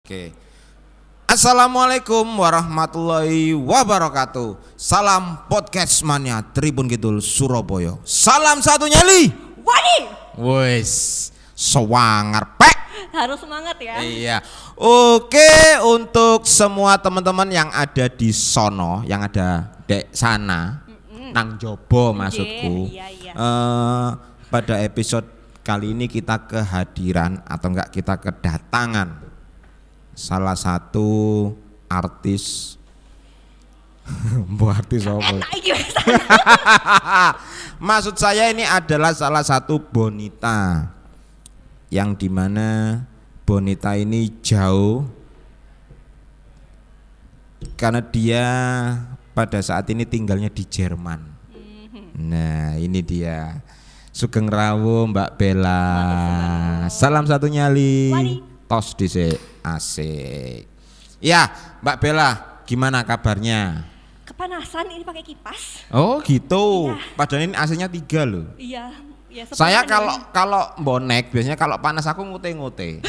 Oke. Assalamualaikum warahmatullahi wabarakatuh. Salam podcast mania Tribun Kidul Surabaya. Salam satu nyali. Wadi. Wes, sewangar pek. Harus semangat ya. Iya. Oke, untuk semua teman-teman yang ada di sono, yang ada dek sana, nang jobo maksudku. Iya. Pada episode kali ini kita kehadiran atau enggak kita kedatangan salah satu artis artis apa? Maksud saya ini adalah salah satu bonita yang dimana bonita ini jauh karena dia pada saat ini tinggalnya di Jerman. Nah ini dia Sugeng Rawuh Mbak Bella. Salam satu nyali. Tos dhisik. Asik. Ya, Mbak Bella, gimana kabarnya? Kepanasan ini pakai kipas. Oh, gitu. Iya. Padahal ini AC-nya 3 loh. Iya. Saya kalau bonek biasanya kalau panas aku ngute-ngute.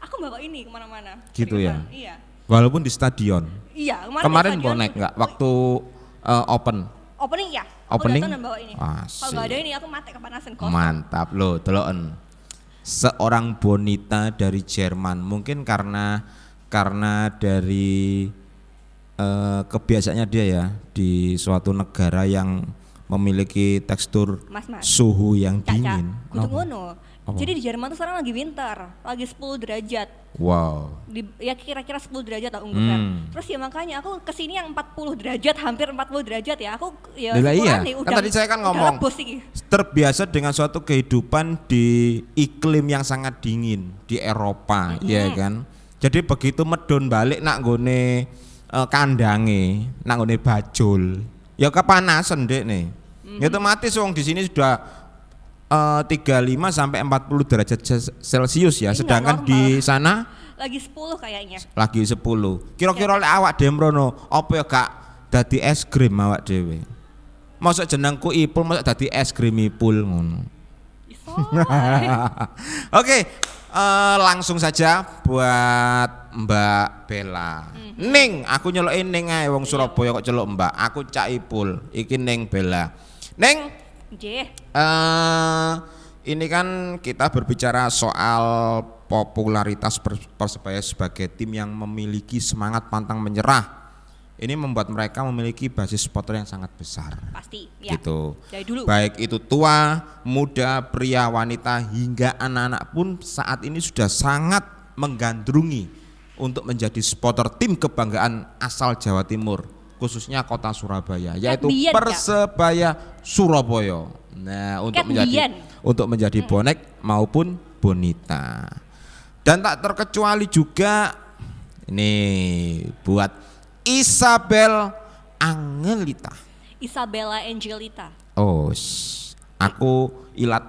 Aku bawa ini kemana-mana. Gitu ya? Iya. Walaupun di stadion. Iya. Kemarin di stadion bonek nggak waktu open? Opening ya. Opening? Aku datang dan bawa ini. Kalau nggak ada ini aku mati kepanasan. Kosong. Mantap loh, deloken. Seorang bonita dari Jerman, mungkin karena dari kebiasaannya dia ya di suatu negara yang memiliki tekstur Mas. suhu yang Caca, dingin. kudu ngono. Apa? Jadi di Jerman tuh sekarang lagi winter, lagi 10 derajat. Wow. Ya kira-kira 10 derajat lah unggupan. Terus ya makanya aku kesini yang 40 derajat, hampir 40 derajat ya. Aku ya Lah iya, nih, kan tadi saya kan ngomong terbiasa dengan suatu kehidupan di iklim yang sangat dingin di Eropa, ya kan. Jadi begitu medun balik nak nggone kandange, nak nggone bajul, ya kepanasan dek nih. Ya otomatis wong di sini sudah 35 sampai 40 derajat Celcius ya, sedangkan di sana lagi 10 kayaknya. lagi 10. Kira-kira oleh awak dhewe mrono, apa ya gak dadi es krim awak dhewe? Mosok jenengku Ipul, mosok dadi es krim Ipul ngono. Iso. Oke, langsung saja buat Mbak Bella. Ning, aku nyeloki Ning ae wong Surabaya kok celuk Mbak. Aku Cak Ipul, iki Ning Bella. Ning, ini kan kita berbicara soal popularitas Persebaya sebagai tim yang memiliki semangat pantang menyerah. Ini membuat mereka memiliki basis supporter yang sangat besar. Pasti, ya. Gitu. Dari dulu. Baik itu tua, muda, pria, wanita hingga anak-anak pun saat ini sudah sangat menggandrungi untuk menjadi supporter tim kebanggaan asal Jawa Timur, khususnya kota Surabaya, yaitu Persebaya Surabaya. Nah, untuk menjadi bonek maupun bonita. Dan tak terkecuali juga ini buat Isabel Angelita. Isabella Angelita. Oh, aku ilat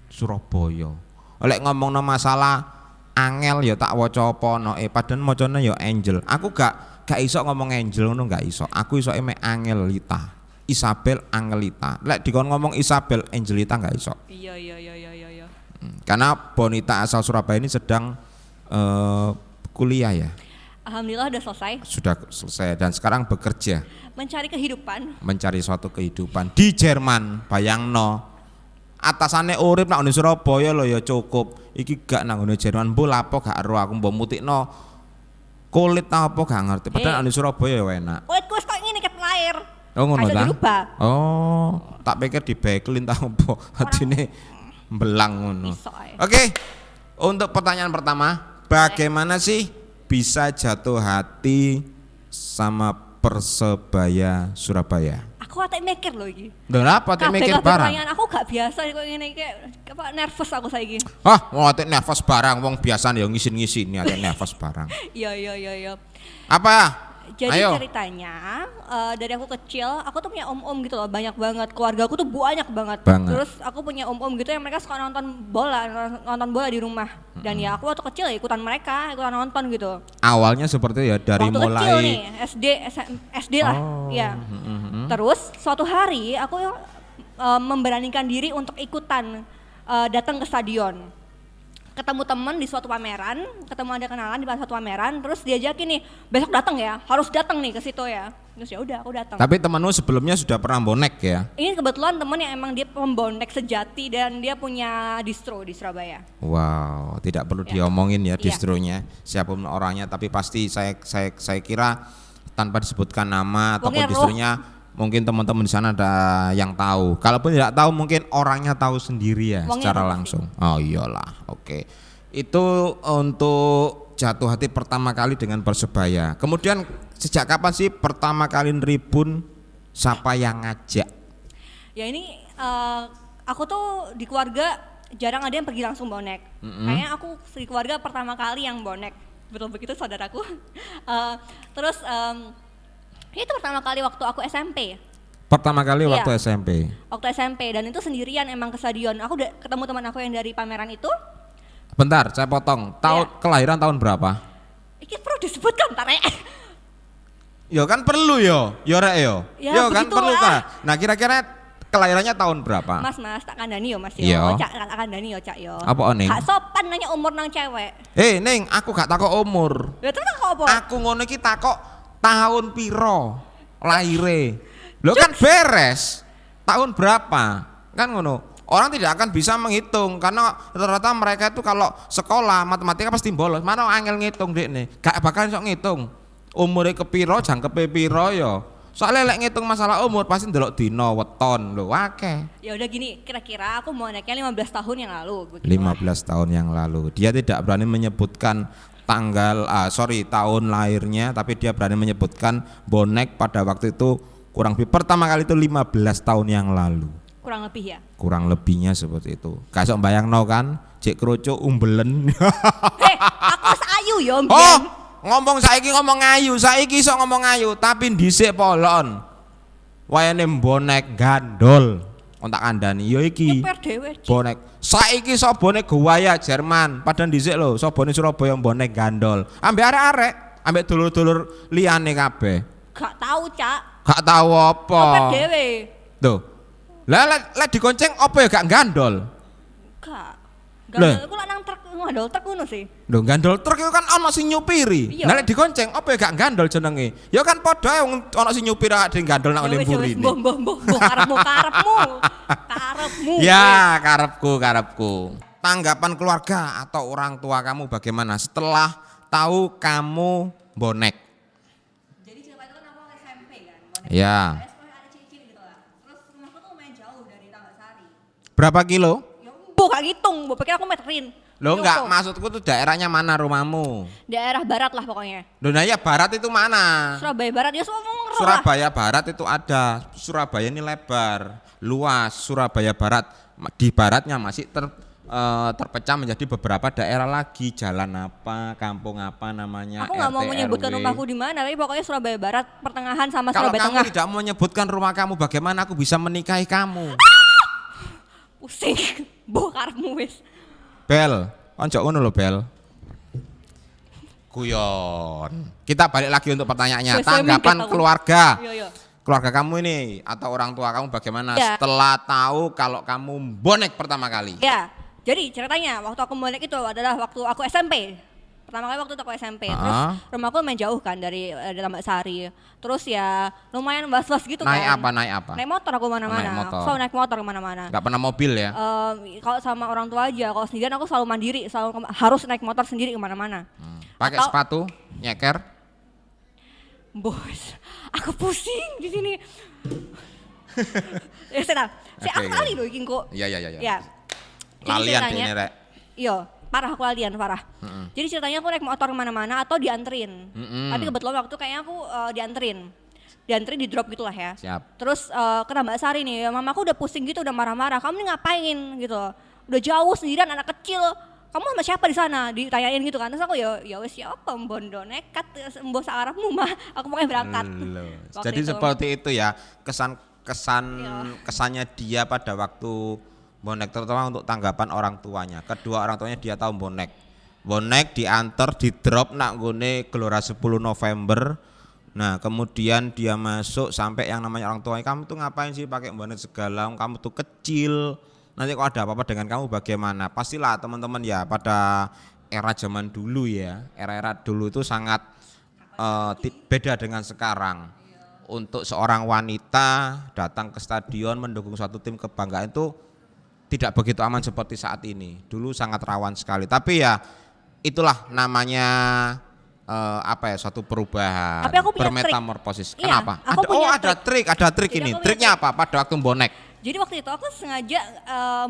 Surabaya. Oleh ngomong masalah angel ya tak waca apa no padahal macane ya angel. Aku gak iso ngomong angel ngono, gak iso. Aku iso mek Angelita. Isabel Angelita. Lek dikon ngomong Isabel Angelita gak iso. Iya. Karena bonita asal Surabaya ini sedang kuliah ya. Alhamdulillah udah selesai. Sudah selesai dan sekarang bekerja. Mencari suatu kehidupan di Jerman. Bayangno. Atasane urip nang Surabaya lho ya cukup. Iki gak nang Jerman mbok lapo gak ero aku mbok mutikno kulit apa gak ngerti. Padahal nang Surabaya ya enak. Kulitku wis kok ngene ket lahir. Oh ngono ta? Oh, tak pikir dibekelin ta opo. Hadine mbelang ngono. Oke. Untuk pertanyaan pertama, bagaimana sih bisa jatuh hati sama Persebaya Surabaya? Aku ate mikir lho iki. Lha apa ate mikir barang? Pertanyaan aku gak biasa kok ngene iki, apa nervous aku saiki. Mau ate nervous barang, wong biasa ya ngisin-ngisin ate nervous barang. Iya. Apa? Jadi ceritanya dari aku kecil, aku tuh punya om-om gitu loh, banyak banget. Keluarga aku tuh banyak banget. Terus aku punya om-om gitu yang mereka suka nonton bola di rumah. Dan ya aku waktu kecil ya ikutan nonton gitu. Awalnya seperti ya dari waktu mulai kecil nih, SD lah. Ya. Terus suatu hari aku memberanikan diri untuk ikutan datang ke stadion. ketemu temen di suatu pameran, ketemu ada kenalan di suatu pameran, terus diajakin nih besok datang ya, harus datang nih ke situ ya. Terus ya udah aku datang. Tapi temenmu sebelumnya sudah pernah bonek ya? Ini kebetulan temen yang emang dia pembonek sejati dan dia punya distro di Surabaya. Wow, tidak perlu diomongin ya distronya, siapapun orangnya, tapi pasti saya kira tanpa disebutkan nama ataupun distronya, mungkin teman-teman di sana ada yang tahu. Kalaupun tidak tahu mungkin orangnya tahu sendiri ya secara langsung. Oh iyalah, oke. Itu untuk jatuh hati pertama kali dengan Persebaya. Kemudian sejak kapan sih pertama kali neribun, siapa yang ngajak? Ya ini aku tuh di keluarga jarang ada yang pergi langsung bonek. Kayaknya aku di keluarga pertama kali yang bonek. Betul begitu saudaraku. Terus itu pertama kali waktu aku SMP. Pertama kali waktu SMP? Waktu SMP, dan itu sendirian emang ke stadion. Aku udah ketemu teman aku yang dari pameran itu. Bentar, saya potong. Kelahiran tahun berapa? Ini perlu disebutkan, Tare. Yo kan perlu yo rek yo. Yo kan perlu kan. Nah kira-kira kelahirannya tahun berapa? Mas, tak kandani yo Mas yo. Cak kandani yo Cak yo. Apa Ning? Gak sopan nanya umur nang cewek. Ning, aku gak takok umur. Ya terus takok apa? Aku ngono iki takok tahun piro lahire. Lo kan beres. Tahun berapa? Kan ngono. Orang tidak akan bisa menghitung karena rata-rata mereka itu kalau sekolah matematika pasti bolos. Mana angel ngitung dekne. Gak bakal iso ngitung. Umure kepiro, jangkepe piro ya. Soalnya lek ngitung masalah umur pasti ndelok dina, weton lho akeh. Ya udah gini, kira-kira aku mau naiknya 15 tahun yang lalu. 15 tahun yang lalu. Dia tidak berani menyebutkan tahun lahirnya, tapi dia berani menyebutkan bonek pada waktu itu kurang lebih pertama kali itu 15 tahun yang lalu. Kurang lebih ya? Kurang lebihnya seperti itu. Gak sok bayangno kan, cek kroco umbelen. Aku sayu ya mbien. Oh, ngomong saiki ngomong ayu, saiki sok ngomong ayu, tapi dhisik polon. Wayane bonek gandol. Ontak kandhani yo iki. Bonek. Saiki sok bonek Gowaya Jerman, padahal dhisik lho, sok bonek Surabaya bonek gandol. Ambek arek-arek, ambek dulur-dulur liyane kabeh. Gak tahu, Cak. Gak tahu apa. Oper dhewe. Tuh. Lah lek digonceng apa ya gak gandol? Gak. Gandol iku lak nang truk ngandol truk ngono sih. Lho gandol truk iku kan ana sing nyupiri. Lah lek digonceng apa ya gak gandol jenenge? Ya kan padha ana sing nyupir ade gandol nang ngene mburi. Mbah karepmu. Ya, karepku. Tanggapan keluarga atau orang tua kamu bagaimana setelah tahu kamu bonek? Jadi cerita itu kan aku SMP kan, bonek. Ya. Berapa kilo? Ya gak ngitung, pikir aku meterin. Lo enggak, maksudku tuh daerahnya mana rumahmu? Daerah barat lah pokoknya. Loh nah ya barat itu mana? Surabaya Barat, ya semua Surabaya Barat itu ada. Surabaya ini lebar, luas. Surabaya Barat, di baratnya masih terpecah menjadi beberapa daerah lagi. Jalan apa, kampung apa namanya, aku gak mau menyebutkan rumahku di mana, tapi pokoknya Surabaya Barat, pertengahan sama Surabaya Tengah. Kalau kamu tidak mau menyebutkan rumah kamu, bagaimana aku bisa menikahi kamu? Pusing, karepmu wis. Bel, ojo ngono lho Bel. Guyon. Kita balik lagi untuk pertanyaannya. Tanggapan keluarga. Keluarga kamu ini atau orang tua kamu bagaimana setelah tahu kalau kamu bonek pertama kali? Ya, jadi ceritanya waktu aku bonek itu adalah waktu aku SMP. Pertama kali waktu itu aku SMP, terus rumahku lumayan jauh kan dari Tambak Sari. Terus ya lumayan was-was gitu naik kan. Naik apa? Naik motor aku mana-mana. Selalu naik motor kemana-mana. Gak pernah mobil ya? Kalau sama orang tua aja, kalau sendirian aku selalu mandiri, harus naik motor sendiri kemana-mana. Pakai sepatu, nyeker? Bos, aku pusing di sini. Ya sudah, aku kali loh iki kok. Iya. Ya. Lalian ini rek. Iya. Parah aku latihan, parah. Jadi ceritanya aku naik motor kemana-mana atau dianterin. Tapi kebetulan waktu kayaknya aku dianterin di drop gitulah ya. Siap. Terus ke Tambak Sari nih, mamaku udah pusing gitu, udah marah-marah. Kamu nih ngapain gitu? Udah jauh sendirian, anak kecil. Kamu sama siapa di sana? Ditanyain gitu kan. Terus aku ya wes siapa bondo nekat mbok sakarepmu mah. Aku pokoknya berangkat. Jadi itu. Seperti itu ya kesannya dia pada waktu bonek, terutama untuk tanggapan orang tuanya. Kedua orang tuanya dia tahu bonek diantar di drop nak gone Gelora 10 November. Nah kemudian dia masuk sampai yang namanya orang tuanya, kamu tuh ngapain sih pakai bonek segala, kamu tuh kecil, nanti kalau ada apa-apa dengan kamu bagaimana? Pastilah teman-teman ya pada era zaman dulu ya, era-era dulu itu sangat beda dengan sekarang. Untuk seorang wanita datang ke stadion mendukung suatu tim kebanggaan itu tidak begitu aman seperti saat ini. Dulu sangat rawan sekali. Tapi ya itulah namanya suatu perubahan, Tapi aku punya bermetamorfosis. trik. Kenapa? Iya, aku punya Ada trik Jadi ini. aku punya Triknya trik. apa? Pada waktu bonek. Jadi waktu itu aku sengaja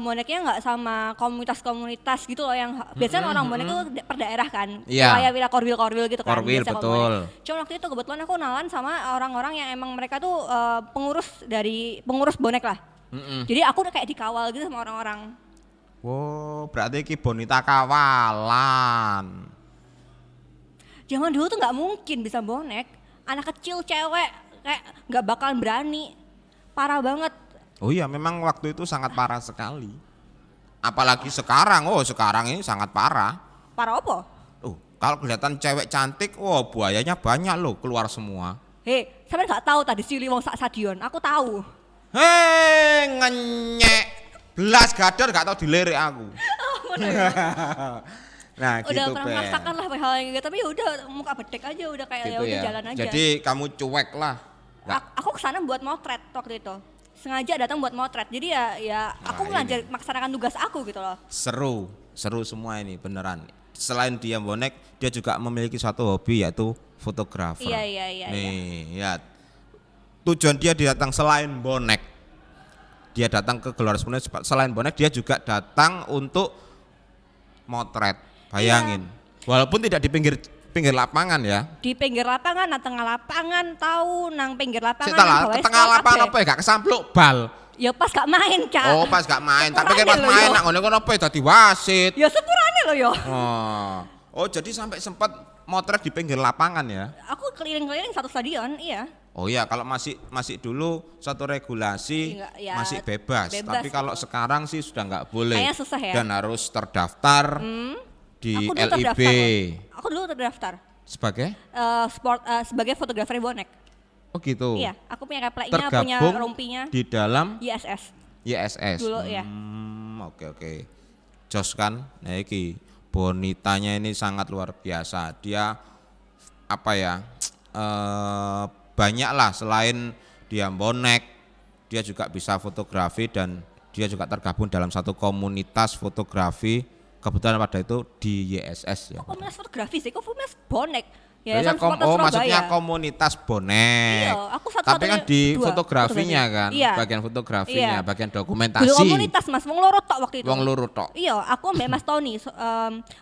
boneknya nggak sama komunitas-komunitas gitu loh yang biasanya orang bonek itu per daerah kan, Iya. kayak Wira Korwil gitu kan. Korwil, biasa kalau betul. bonek. Cuma waktu itu kebetulan aku kenalan sama orang-orang yang emang mereka tuh pengurus bonek lah. Jadi aku udah kayak dikawal gitu sama orang-orang. Wow, berarti ki bonita kawalan. Zaman dulu tuh nggak mungkin bisa bonek, anak kecil cewek kayak nggak bakalan berani, parah banget. Oh iya, memang waktu itu sangat parah sekali. Apalagi sekarang, sekarang ini sangat parah. Parah apa? Kalau kelihatan cewek cantik, buayanya banyak loh keluar semua. Hei, sampe nggak tahu tadi si Liwong sak stadion, aku tahu. Hei, ngenyek. Belas gadar gak tahu dilirik aku. Nah, Udah gitu, pernah merasakan lah hal yang gitu, tapi udah muka bedek aja, udah kayak gitu udah ya. jalan aja. Jadi kamu cuek lah. Aku kesana buat motret waktu itu, sengaja datang buat motret. Jadi ya aku melaksanakan tugas aku gitu loh. Seru semua ini beneran. Selain dia bonek, dia juga memiliki suatu hobi yaitu fotografer. Iya. Nih, ya. Tujuan dia datang selain bonek. Dia datang ke Gelora 10 selain bonek, dia juga datang untuk motret. Bayangin. Iya. Walaupun tidak di pinggir lapangan ya. Di pinggir lapangan, nang tengah lapangan, tahu nang pinggir lapangan. Ke tengah lapangan apa ya gak kesampluk bal. Ya pas gak main, Cak. Oh, pas gak main. Tak pikir pas main nak ngono kono apa dadi wasit. Ya sepurane loh yo. Oh, jadi sampai sempat motret di pinggir lapangan ya. Aku keliling-keliling satu stadion, iya. Oh iya, kalau masih dulu satu regulasi masih bebas. Tapi kalau sekarang sih sudah nggak boleh. Kayaknya susah ya. Dan harus terdaftar di Aku LIB. Aku dulu terdaftar. Sebagai? Sebagai fotografer bonek. Oh gitu. Iya, aku punya repliknya, punya rompinya. Di dalam ISS. Dulu ya. Oke. Jos kan, nah iki bonitanya ini sangat luar biasa. Dia banyak lah, selain dia bonek, dia juga bisa fotografi dan dia juga tergabung dalam satu komunitas fotografi. Kebetulan pada itu di YSS ya. Komunitas fotografi sih, kok komunitas bonek? Maksudnya komunitas bonek. Iya, aku tapi kan di fotografinya kan, bagian fotografinya, bagian dokumentasi. Belum komunitas Mas, wong loro tok waktu itu. Wong loro tok. Iya, aku ambek Mas Tony,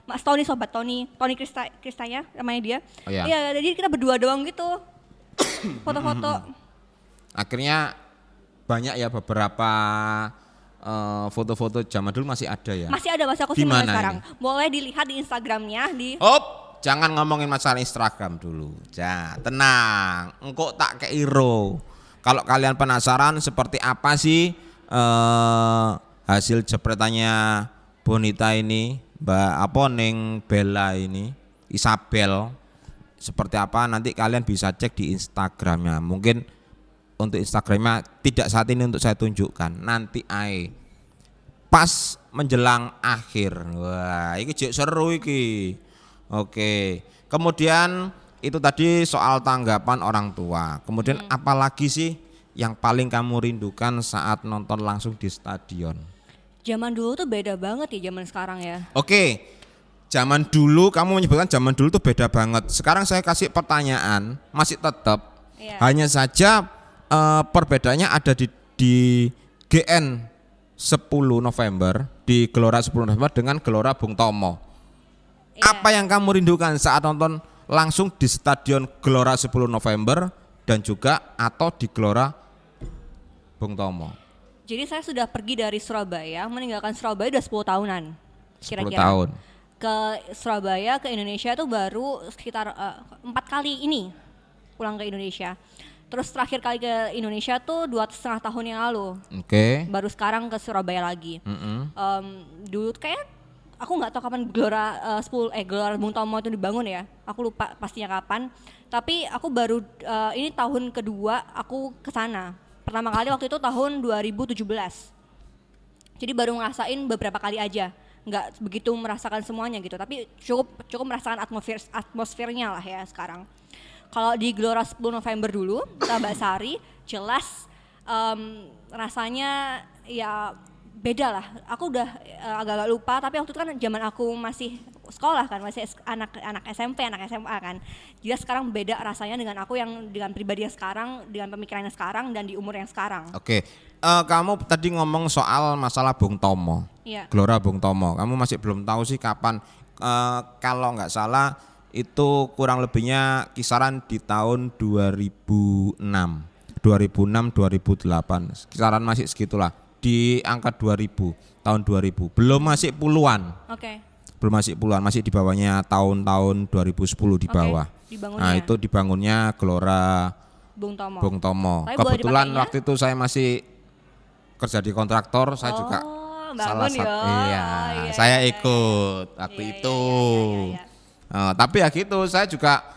Mas Tony sobat Tony Kristanya namanya dia. Oh, iya. Iya, jadi kita berdua doang gitu. Foto-foto. Akhirnya banyak ya beberapa foto-foto zaman dulu masih ada ya. Masih ada, masih aku simpan sekarang. Ini? Boleh dilihat di Instagramnya di. Jangan ngomongin masalah Instagram dulu. Tenang, engkau tak keiro. Kalau kalian penasaran seperti apa sih hasil jepretannya Bonita ini, Mbak Bella ini, Isabel, seperti apa nanti kalian bisa cek di Instagramnya. Mungkin untuk Instagramnya tidak saat ini untuk saya tunjukkan, nanti pas menjelang akhir. Wah, ini seru iki. Oke, kemudian itu tadi soal tanggapan orang tua. Kemudian apalagi sih yang paling kamu rindukan saat nonton langsung di stadion? Zaman dulu tuh beda banget ya zaman sekarang ya. Oke, zaman dulu kamu menyebutkan zaman dulu tuh beda banget. Sekarang saya kasih pertanyaan, masih tetap. Hanya saja perbedaannya ada di GN 10 November, di Gelora 10 November dengan Gelora Bung Tomo. Apa yang kamu rindukan saat nonton langsung di Stadion Gelora 10 November dan juga atau di Gelora Bung Tomo? Jadi saya sudah pergi dari Surabaya, meninggalkan Surabaya udah 10 tahunan. Kira-kira. 10 tahun. Ke Surabaya, ke Indonesia itu baru sekitar 4 kali ini pulang ke Indonesia. Terus terakhir kali ke Indonesia tuh 2,5 tahun yang lalu. Oke. Baru sekarang ke Surabaya lagi. Dulu kayak aku nggak tahu kapan Gelora Bung Tomo itu dibangun ya. Aku lupa pastinya kapan. Tapi aku baru ini tahun kedua aku ke sana. Pertama kali waktu itu tahun 2017. Jadi baru ngerasain beberapa kali aja, nggak begitu merasakan semuanya gitu. Tapi cukup merasakan atmosfernya lah ya sekarang. Kalau di Gelora 10 November dulu, Tabasari, jelas rasanya ya beda lah. Aku udah agak-agak lupa, tapi waktu itu kan zaman aku masih sekolah kan, masih anak SMP, anak SMA kan. Jadi sekarang beda rasanya dengan aku yang dengan pribadi yang sekarang, dengan pemikirannya sekarang dan di umur yang sekarang. Oke. Kamu tadi ngomong soal masalah Bung Tomo, Iya. Gelora Bung Tomo. Kamu masih belum tahu sih kapan? Kalau nggak salah itu kurang lebihnya kisaran di tahun 2006, 2008, kisaran masih segitulah. Di angka 2000, tahun 2000. Belum masih puluhan. Oke. Belum masih puluhan, masih di bawahnya tahun-tahun 2010 di bawah. Dibangunnya. Nah, itu dibangunnya Gelora Bung Tomo. Bung Tomo. Tapi Kebetulan boleh waktu itu saya masih kerja di kontraktor, saya juga salah satu. Saya ikut waktu itu. Tapi ya gitu, saya juga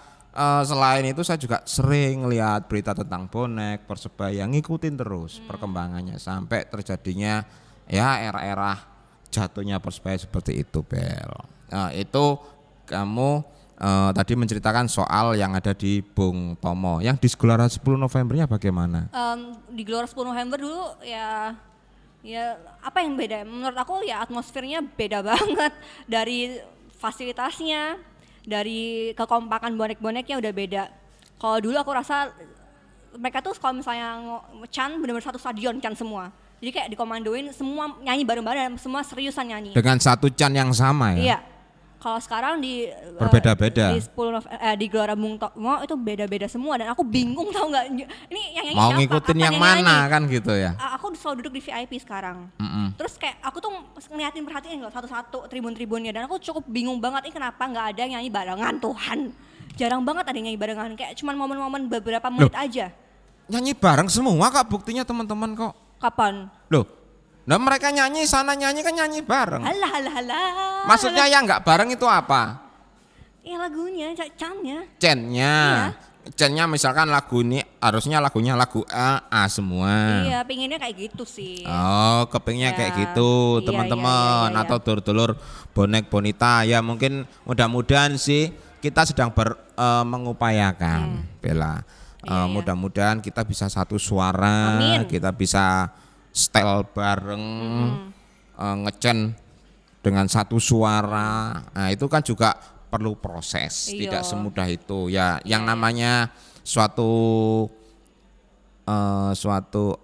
selain itu saya juga sering lihat berita tentang bonek Persebaya, ngikutin terus perkembangannya sampai terjadinya ya era-era jatuhnya Persebaya seperti itu, Bel. Itu kamu tadi menceritakan soal yang ada di Bung Tomo. Yang di Gelora 10 Novembernya bagaimana? Di Gelora 10 November dulu ya apa yang beda? Menurut aku ya atmosfernya beda banget, dari fasilitasnya, dari kekompakan bonek-boneknya udah beda. Kalau dulu aku rasa mereka tuh kalau misalnya Chan benar-benar satu stadion Chan semua. Jadi kayak dikomandoin semua nyanyi bareng-bareng, semua seriusan nyanyi. Dengan satu Chan yang sama ya? Iya. Kalau sekarang di berbeda-beda. Di Gelora Bung Tomo itu beda-beda semua dan aku bingung tahu nggak ini yang nyanyi mau siapa? ngikutin yang mana kan gitu ya. Aku selalu duduk di VIP sekarang. Terus kayak aku tuh perhatiin loh satu-satu tribun-tribunnya dan aku cukup bingung banget ini kenapa nggak ada yang nyanyi barengan, Tuhan. Jarang banget ada yang nyanyi barengan, kayak cuman momen-momen beberapa menit aja. Nyanyi bareng semua kak, buktinya teman-teman kok. Kapan? Loh. Nah mereka nyanyi, sana nyanyi kan nyanyi bareng. Halah. Maksudnya yang nggak bareng itu apa? Ya lagunya, Chan-nya. Chan-nya. Iya. Chan-nya misalkan lagu ini harusnya lagunya lagu A semua. Iya, pinginnya kayak gitu sih. Oh, kepingnya kayak gitu teman-teman atau dulur-dulur bonek bonita ya mungkin mudah-mudahan sih kita sedang mengupayakan Bella. Mudah-mudahan kita bisa satu suara, Amin. kita bisa setel bareng, ngecen dengan satu suara. Nah itu kan juga perlu proses, tidak semudah itu ya. Yang namanya suatu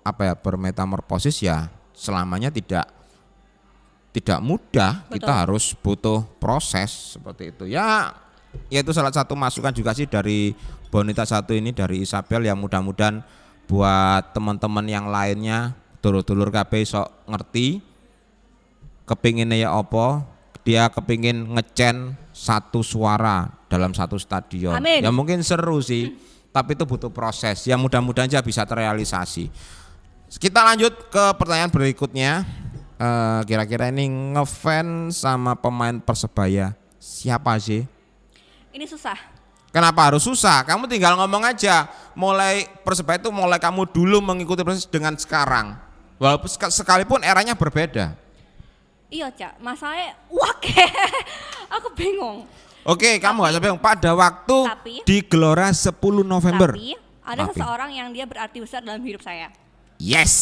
apa ya bermetamorfosis ya selamanya tidak mudah. Betul. Kita harus butuh proses seperti itu ya. Itu salah satu masukan juga sih dari Bonita satu ini, dari Isabel, yang mudah-mudahan buat teman-teman yang lainnya dulur-dulur kabeh sok ngerti kepinginnya ya apa, dia kepingin ngecen satu suara dalam satu stadion. Amin. Ya mungkin seru sih, tapi itu butuh proses. Ya mudah-mudahan aja bisa terrealisasi. Kita lanjut ke pertanyaan berikutnya. Kira-kira ini ngefans sama pemain Persebaya siapa sih? Ini susah. Kenapa harus susah? Kamu tinggal ngomong aja. Mulai Persebaya itu mulai kamu dulu mengikuti proses dengan sekarang. Walaupun sekalipun eranya berbeda. Iya Cak, masalahnya aku bingung. Oke, kamu gak usah bingung. Pada waktu di Gelora 10 November. Tapi ada seseorang yang dia berarti besar dalam hidup saya. Yes.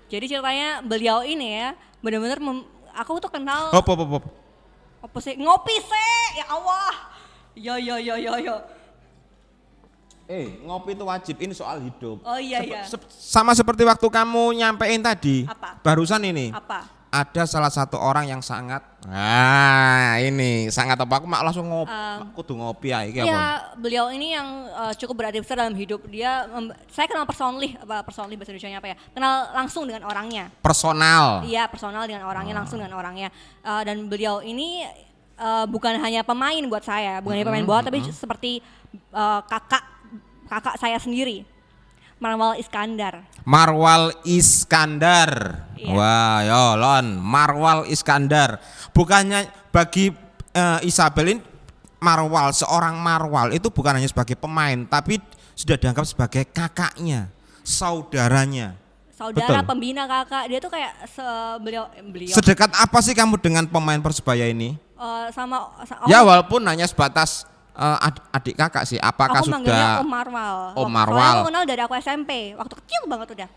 Jadi ceritanya beliau ini ya, benar-benar aku tuh kenal. Apa sih? Ngopi sih, ya Allah. Yo. Ngopi itu wajib, ini soal hidup. Oh iya. Sama seperti waktu kamu nyampein tadi. Apa? Barusan ini. Apa? Ada salah satu orang yang sangat sangat apa, aku langsung kudu ngopi ya. Iya, beliau ini yang cukup berarti besar dalam hidup. Dia saya kenal personally bahasa Indonesianya apa ya? Kenal langsung dengan orangnya. Personal. Iya, personal dengan orangnya, langsung dengan orangnya. Dan beliau ini bukan hanya pemain buat saya, bukan hanya pemain bola, tapi seperti kakak saya sendiri, Marwal Iskandar. Iya. Wah, yo Lon, Marwal Iskandar. Bukannya bagi Isabel ini seorang Marwal itu bukan hanya sebagai pemain, tapi sudah dianggap sebagai kakaknya, saudaranya. saudara, pembina, kakak. Dia tuh kayak beliau. Sedekat apa sih kamu dengan pemain Persebaya ini? Ya walaupun hanya sebatas adik kakak sih. Apakah aku sudah? Om Marwal. Om Marwal. Aku kenal dari aku SMP. Waktu kecil banget udah.